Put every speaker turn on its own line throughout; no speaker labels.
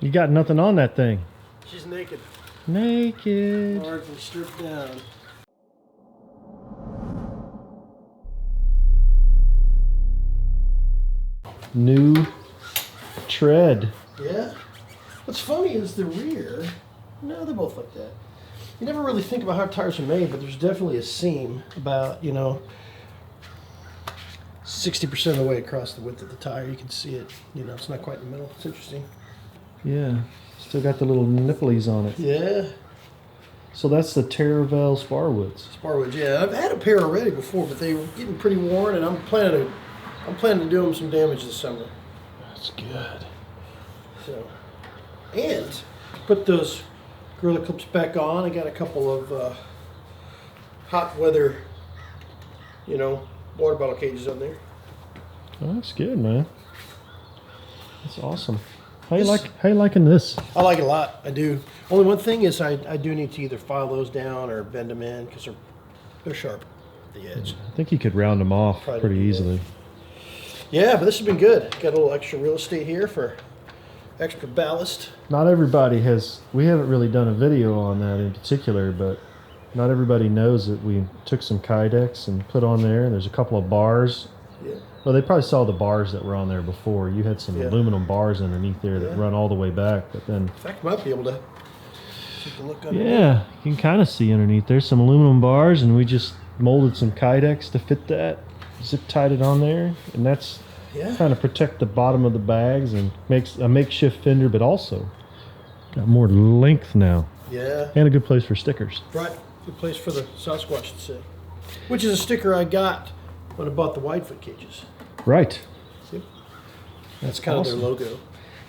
You got nothing on that thing.
She's naked.
Naked.
Largely stripped down.
New tread.
Yeah. What's funny is the rear. No, they're both like that. You never really think about how tires are made, but there's definitely a seam about, 60% of the way across the width of the tire. You can see it. It's not quite in the middle. It's interesting.
Yeah. Still got the little nipplies on it.
Yeah.
So that's the Teravail Sparwoods.
Sparwoods, yeah. I've had a pair already before, but they were getting pretty worn, and I'm planning to do them some damage this summer.
That's good.
So, and put those Gorilla Clips back on. I got a couple of hot weather, water bottle cages on there.
Oh, that's good, man. That's awesome. How you liking this?
I like it a lot. I do. Only one thing is I do need to either file those down or bend them in because they're sharp at the edge.
I think you could round them off pretty easily.
Yeah, but this has been good. Got a little extra real estate here for extra ballast.
Not everybody has. We haven't really done a video on that in particular, but not everybody knows that we took some Kydex and put on there. And there's a couple of bars.
Yeah.
Well, they probably saw the bars that were on there before. You had some aluminum bars underneath there that run all the way back, but then...
In fact, you might be able to take a look underneath.
Yeah, you can kind of see underneath. There's some aluminum bars, and we just molded some Kydex to fit that, zip tied it on there, and that's kind of protect the bottom of the bags and makes a makeshift fender, but also got more length now.
Yeah.
And a good place for stickers.
Right. Good place for the Sasquatch to sit. Which is a sticker I got when I bought the Widefoot cages.
Right.
Yep. That's kind of their logo.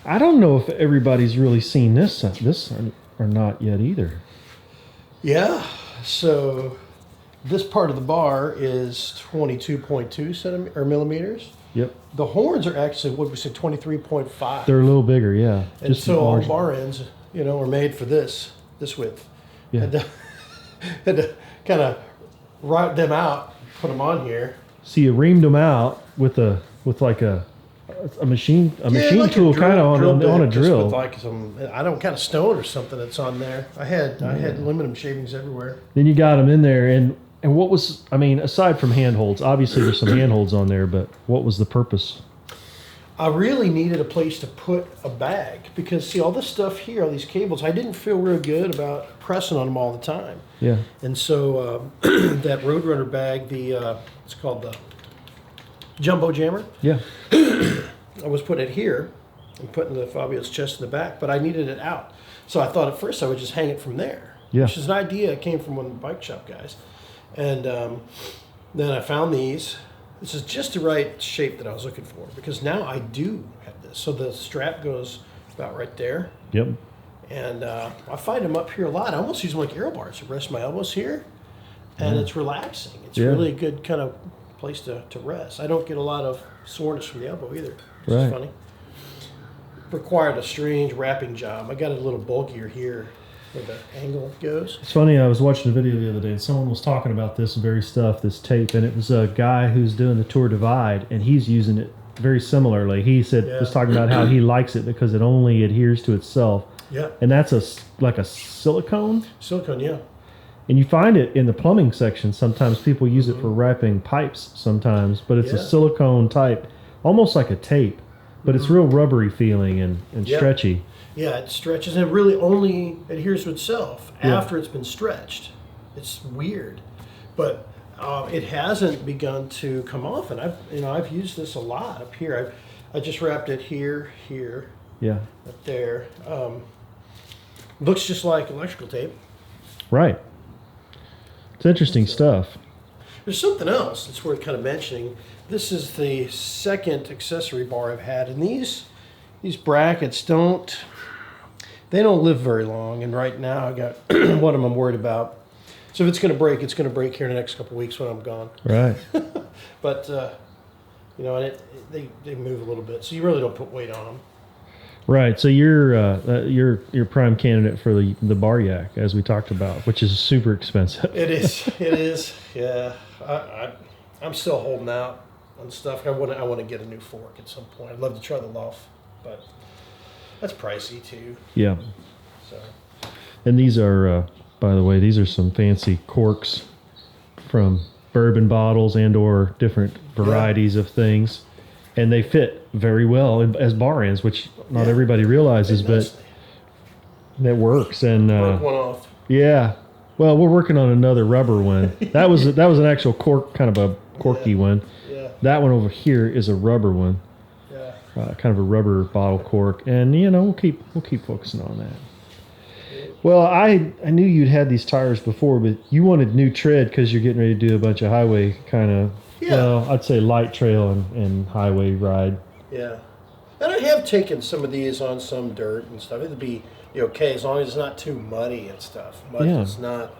I don't know if everybody's really seen this or not yet either.
Yeah. So this part of the bar is 22.2 millimeters.
Yep.
The horns are actually, what we said, 23.5.
They're a little bigger, yeah.
And so all bar ends, are made for this width.
Yeah.
Had to kind of route them out, put them on here.
So you reamed them out with like a machine tool kind of on a drill.
With like some kind of stone or something that's on there. I had aluminum shavings everywhere.
Then you got them in there, and what was, aside from handholds, obviously there's some handholds on there, but what was the purpose?
I really needed a place to put a bag because, see, all this stuff here, all these cables, I didn't feel real good about pressing on them all the time.
Yeah. And
so that Roadrunner bag, it's called the Jumbo Jammer.
Yeah.
I was putting it here and putting the Fabio's chest in the back, but I needed it out. So I thought at first I would just hang it from there.
Yeah.
Which is an idea that came from one of the bike shop guys. And then I found these. This is just the right shape that I was looking for because now I do have this. So the strap goes about right there.
Yep.
And I find them up here a lot. I almost use them like aero bars. I rest my elbows here, and it's relaxing. It's really a good kind of place to rest. I don't get a lot of soreness from the elbow either, which is funny. Required a strange wrapping job. I got it a little bulkier here where the angle goes.
It's funny, I was watching a video the other day, and someone was talking about this very stuff, this tape, and it was a guy who's doing the Tour Divide, and he's using it very similarly. He said was talking about how he likes it because it only adheres to itself.
Yeah.
And that's like a silicone?
Silicone, yeah.
And you find it in the plumbing section. Sometimes people use it for wrapping pipes sometimes, but it's a silicone type, almost like a tape, but it's real rubbery feeling and stretchy.
Yeah, it stretches and it really only adheres to itself after it's been stretched. It's weird, but it hasn't begun to come off. And I've used this a lot up here. I just wrapped it here, up there. Looks just like electrical tape.
Right. It's interesting stuff.
There's something else that's worth kind of mentioning. This is the second accessory bar I've had, and these brackets don't live very long. And right now I got one of them I'm worried about. So if it's going to break, it's going to break here in the next couple of weeks when I'm gone.
Right.
But and they move a little bit, so you really don't put weight on them.
Right. So you're prime candidate for the bar yak, as we talked about, which is super expensive.
It is. Yeah. I'm still holding out on stuff. I want to get a new fork at some point. I'd love to try the Loft, but That's pricey too.
Yeah.
So.
And these are, by the way, these are some fancy corks from bourbon bottles and or different varieties of things. And they fit very well as bar ends, which not everybody realizes, but that works. And
work one off.
Yeah. Well, we're working on another rubber one. That was an actual cork, kind of a corky one.
Yeah.
That one over here is a rubber one.
Yeah.
Kind of a rubber bottle cork, and we'll keep focusing on that. Well, I knew you'd had these tires before, but you wanted new tread because you're getting ready to do a bunch of highway kind of.
Yeah.
Well, I'd say light trail and highway ride.
Yeah. And I have taken some of these on some dirt and stuff. It'd be okay as long as it's not too muddy and stuff. Mud is not.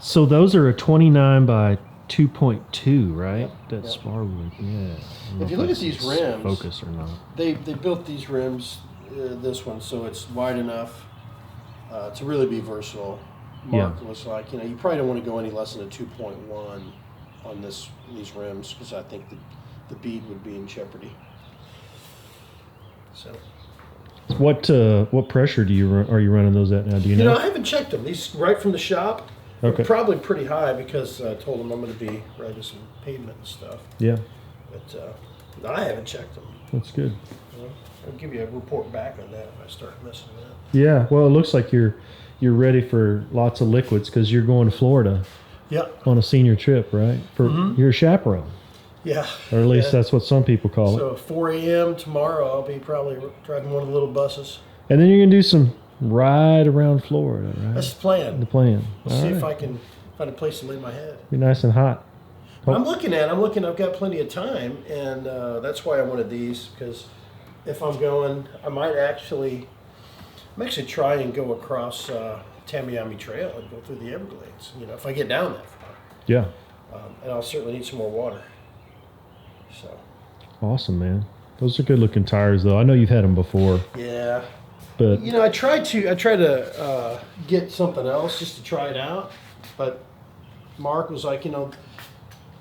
So those are a 29 by 2.2, right? That's Sparwood. Yeah.
If you look at these rims,
focus or not?
They built these rims, this one, so it's wide enough to really be versatile. Mark was like, you probably don't want to go any less than a 2.1 on these rims because I think the bead would be in jeopardy. So.
What pressure are you running those at now? Do you know?
I haven't checked them. These right from the shop.
Okay.
Probably pretty high because I told them I'm going to be riding some pavement and stuff.
Yeah.
But I haven't checked them.
That's good.
I'll give you a report back on that if I start messing with that.
Yeah. Well, it looks like you're ready for lots of liquids because you're going to Florida.
Yeah.
On a senior trip, right? You're a chaperone.
Yeah.
Or at least that's what some people call it.
So 4 a.m. tomorrow, I'll be probably driving one of the little buses.
And then you're going to do some ride around Florida, right?
That's the plan.
The plan.
We'll see if I can find a place to lay my head.
Be nice and hot.
I'm looking, I've got plenty of time, and that's why I wanted these, because if I'm going, I'm actually try and go across Tamiami Trail and go through the Everglades, if I get down that far.
Yeah.
And I'll certainly need some more water. So.
Awesome, man. Those are good looking tires, though. I know you've had them before.
Yeah.
But
I try to get something else just to try it out, but Mark was like,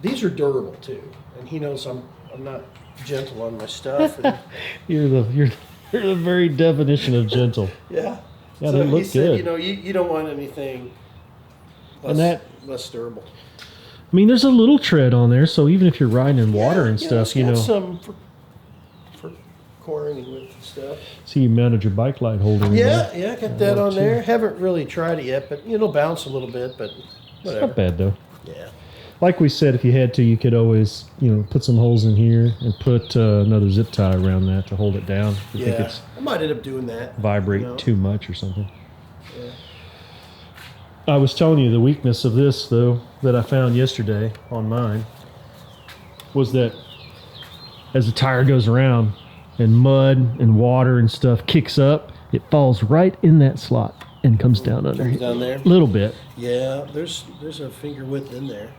these are durable too, and he knows I'm not gentle on my stuff. And
you're the very definition of gentle.
Yeah.
Yeah,
so
they look
he said,
good.
You don't want anything less durable.
I mean, there's a little tread on there, so even if you're riding in water and stuff,
it's got some for coring with stuff.
See, you mounted your bike light holder.
Yeah, got that on there. Haven't really tried it yet, but it'll bounce a little bit, but whatever.
It's not bad though.
Yeah.
Like we said, if you had to, you could always, put some holes in here and put another zip tie around that to hold it down. If you think
I might end up doing that.
Vibrate too much or something.
Yeah.
I was telling you the weakness of this, though, that I found yesterday on mine was that as the tire goes around and mud and water and stuff kicks up, it falls right in that slot and comes down under here.
Down there?
A little bit.
Yeah, there's a finger width in there.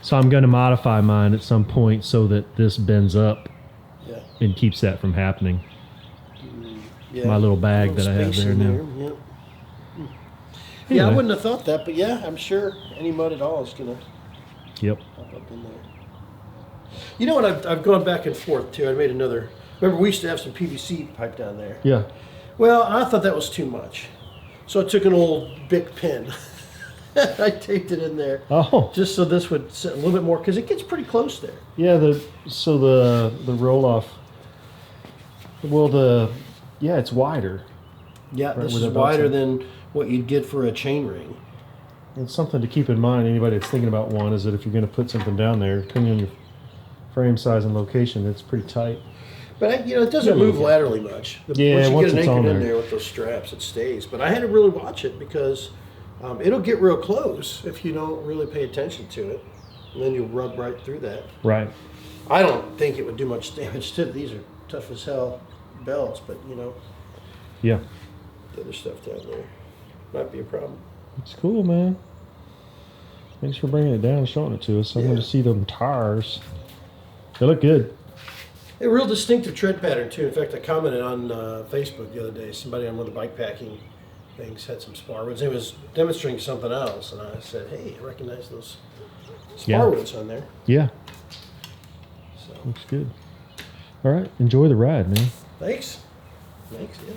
So I'm going to modify mine at some point so that this bends up and keeps that from happening.
Yeah.
My little bag that I have there now.
Yeah. Anyway. Yeah, I wouldn't have thought that, but yeah, I'm sure any mud at all is going to pop up in there. You know what, I've gone back and forth too. I made another, remember we used to have some PVC pipe down there.
Yeah.
Well, I thought that was too much. So I took an old Bic pen. I taped it in there.
Oh.
Just so this would sit a little bit more, because it gets pretty close there.
Yeah, the roll off. Well, it's wider.
Yeah, right, this is wider than what you'd get for a chain ring.
It's something to keep in mind. Anybody that's thinking about one is that if you're going to put something down there, depending on your frame size and location, it's pretty tight.
But it doesn't move laterally much.
Once you get
it anchored in there with those straps, it stays. But I had to really watch it because it'll get real close if you don't really pay attention to it, and then you'll rub right through that.
Right.
I don't think it would do much damage to it. These are tough as hell belts, but
Yeah.
The other stuff down there might be a problem.
It's cool, man. Thanks for bringing it down and showing it to us. I want to see them tires. They look good.
A real distinctive tread pattern too. In fact, I commented on Facebook the other day. Somebody on one of the bike packing things had some Sparwoods. It was demonstrating something else, and I said, "Hey, I recognize those Sparwoods on there."
Yeah.
So
looks good. All right, enjoy the ride, man.
Thanks. makes it.